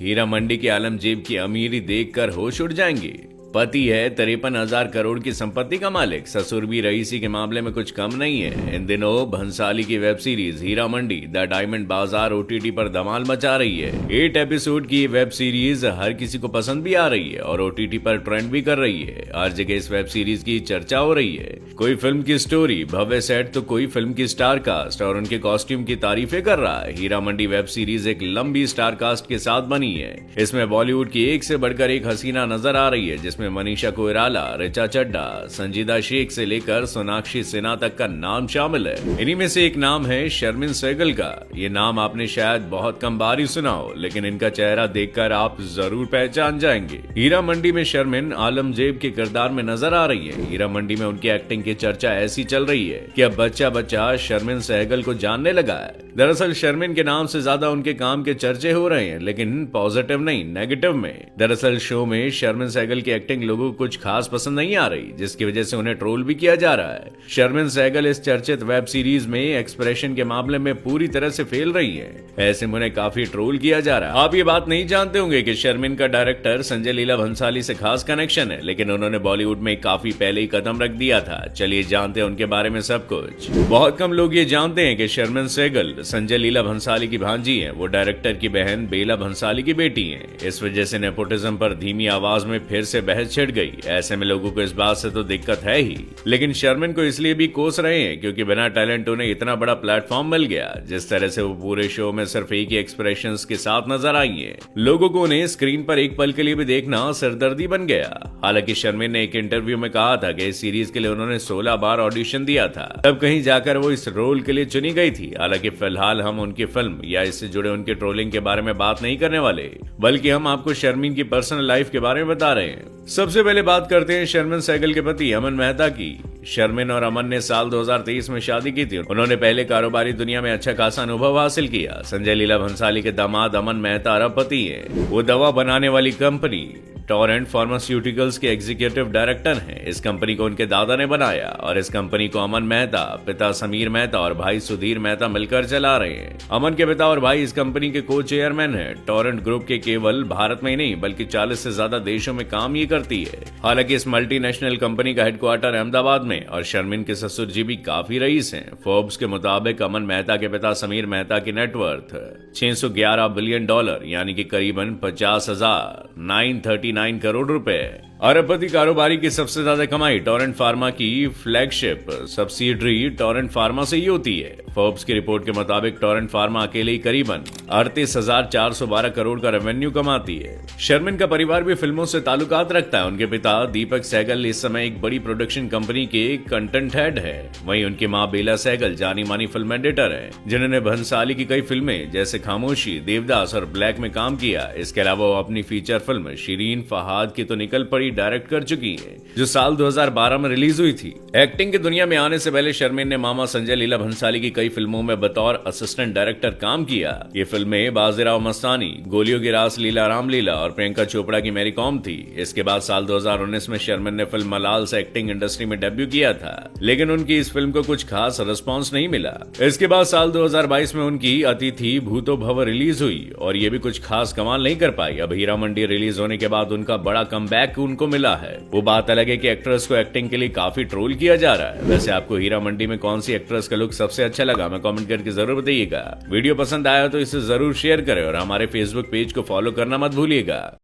हीरा मंडी के आलमजेब की अमीरी देखकर होश उड़ जाएंगे। पति है 53,000 करोड़ की संपत्ति का मालिक, ससुर भी रईसी के मामले में कुछ कम नहीं है। इन दिनों भंसाली की web series Heera Mandi the diamond bazaar OTT पर धमाल मचा रही है। 8 एपिसोड की वेब सीरीज हर किसी को पसंद भी आ रही है और ओटीटी पर ट्रेंड भी कर रही है। हर जगह इस वेब सीरीज की चर्चा हो रही है। कोई फिल्म की स्टोरी, भव्य सेट तो कोई फिल्म की स्टार कास्ट और उनके कॉस्ट्यूम की तारीफें कर रहा है। हीरा मंडी वेब सीरीज एक लंबी स्टार कास्ट के साथ बनी है। इसमें बॉलीवुड की एक से बढ़कर एक हसीना नजर आ रही है, जिसमें मनीषा कोइराला, ऋचा चड्ढा, संजीदा शेख से लेकर सोनाक्षी सिन्हा तक का नाम शामिल है। इन्हीं में से एक नाम है शर्मिन सहगल का। ये नाम आपने शायद बहुत कम बार ही सुना हो, लेकिन इनका चेहरा देखकर आप जरूर पहचान जाएंगे। हीरा मंडी में शर्मिन आलमजेब के किरदार में नजर आ रही है। हीरा मंडी में उनकी एक्टिंग की चर्चा ऐसी चल रही है कि अब बच्चा बच्चा शर्मिन सहगल को जानने लगा है। दरअसल शर्मिन के नाम से ज्यादा उनके काम के चर्चे हो रहे हैं, लेकिन पॉजिटिव नहीं, नेगेटिव में। दरअसल शो में शर्मिन सहगल की एक्टिंग लोगों को कुछ खास पसंद नहीं आ रही, जिसकी वजह से उन्हें ट्रोल भी किया जा रहा है। शर्मिन सहगल इस चर्चित वेब सीरीज में एक्सप्रेशन के मामले में पूरी तरह से फेल रही है। ऐसे में उन्हें काफी ट्रोल किया जा रहा है। आप ये बात नहीं जानते होंगे कि शर्मिन का डायरेक्टर संजय लीला भंसाली से खास कनेक्शन है, लेकिन उन्होंने बॉलीवुड में काफी पहले ही कदम रख दिया था। चलिए जानते हैं उनके बारे में सब कुछ। बहुत कम लोग ये जानते हैं कि शर्मिन सहगल संजय लीला भंसाली की भांजी है। वो डायरेक्टर की बहन बेला भंसाली की बेटी है। इस वजह से नेपोटिज्म पर धीमी आवाज में फिर से बहस छिड़ गई। ऐसे में लोगों को इस बात से तो दिक्कत है ही, लेकिन शर्मिन को इसलिए भी कोस रहे हैं क्योंकि बिना टैलेंट उन्हें इतना बड़ा प्लेटफॉर्म मिल गया। जिस तरह से वो पूरे शो में सिर्फ एक ही एक्सप्रेशंस के साथ नजर आई है, लोगों को उन्हें स्क्रीन पर एक पल के लिए भी देखना सिरदर्दी बन गया। हालांकि शर्मिन ने एक इंटरव्यू में कहा था कि इस सीरीज के लिए उन्होंने 16 बार ऑडिशन दिया था, तब कहीं जाकर वो इस रोल के लिए चुनी गई थी। हालांकि फिलहाल हम उनकी फिल्म या इससे जुड़े उनके ट्रोलिंग के बारे में बात नहीं करने वाले, बल्कि हम आपको शर्मिन की पर्सनल लाइफ के बारे में बता रहे हैं। सबसे पहले बात करते हैं शर्मिन सहगल के पति अमन मेहता की। शर्मिन और अमन ने साल 2023 में शादी की थी। उन्होंने पहले कारोबारी दुनिया में अच्छा खासा अनुभव हासिल किया। संजय लीला भंसाली के दामाद अमन मेहता अरबपति हैं। वो दवा बनाने वाली कंपनी टोरेंट फार्मास्यूटिकल्स के एग्जीक्यूटिव डायरेक्टर हैं। इस कंपनी को उनके दादा ने बनाया और इस कंपनी को अमन मेहता, पिता समीर मेहता और भाई सुधीर मेहता मिलकर चला रहे हैं। अमन के पिता और भाई इस कंपनी के को चेयरमैन हैं। टोरेंट ग्रुप के केवल भारत में ही नहीं बल्कि 40 से ज्यादा देशों में काम ये करती है। हालांकि इस मल्टीनेशनल कंपनी का हेडक्वार्टर अहमदाबाद में और शर्मिन के ससुर जी भी काफी रईस हैं। फोर्ब्स के मुताबिक अमन मेहता के पिता समीर मेहता की नेटवर्थ $611 बिलियन यानी कि करीबन 50,939 करोड़ रुपए। अरबपति कारोबारी की सबसे ज्यादा कमाई टोरेंट फार्मा की फ्लैगशिप सब्सिडरी टोरेंट फार्मा से ही होती है। फोर्ब्स की रिपोर्ट के मुताबिक टोरेंट फार्मा अकेले ही करीबन 38,412 करोड़ का रेवेन्यू कमाती है। शर्मिन का परिवार भी फिल्मों से ताल्लुकात रखता है। उनके पिता दीपक सहगल इस समय एक बड़ी प्रोडक्शन कंपनी के कंटेंट हेड है। वहीं उनकी मां बेला सहगल जानी मानी फिल्म एडिटर है, जिन्होंने भंसाली की कई फिल्में जैसे खामोशी, देवदास और ब्लैक में काम किया। इसके अलावा वो अपनी फीचर फिल्म शिरीन फहाद की तो निकल पड़ी डायरेक्ट कर चुकी है, जो साल 2012 में रिलीज हुई थी। एक्टिंग की दुनिया में आने से पहले शर्मिन ने मामा संजय लीला भंसाली की कई फिल्मों में बतौर असिस्टेंट डायरेक्टर काम किया। ये फिल्में बाजीराव मस्तानी, गोलियों की रास लीला रामलीला और प्रियंका चोपड़ा की मैरी कॉम थी। इसके बाद साल 2019 में शर्मिन ने फिल्म मलाल से एक्टिंग इंडस्ट्री में डेब्यू किया था, लेकिन उनकी इस फिल्म को कुछ खास रिस्पॉन्स नहीं मिला। इसके बाद साल 2022 में उनकी अतिथि भूतो भव रिलीज हुई और ये भी कुछ खास कमाल नहीं कर पाई। अब हीरा मंडी रिलीज होने के बाद उनका बड़ा कमबैक उनको मिला है। वो बात अलग है कि एक्ट्रेस को एक्टिंग के लिए काफी ट्रोल किया जा रहा है। वैसे आपको हीरा मंडी में कौन सी एक्ट्रेस का लुक सबसे अच्छा लगा, मैं कमेंट करके जरूर बताइएगा। वीडियो पसंद आया तो इसे जरूर शेयर करें और हमारे फेसबुक पेज को फॉलो करना मत भूलिएगा।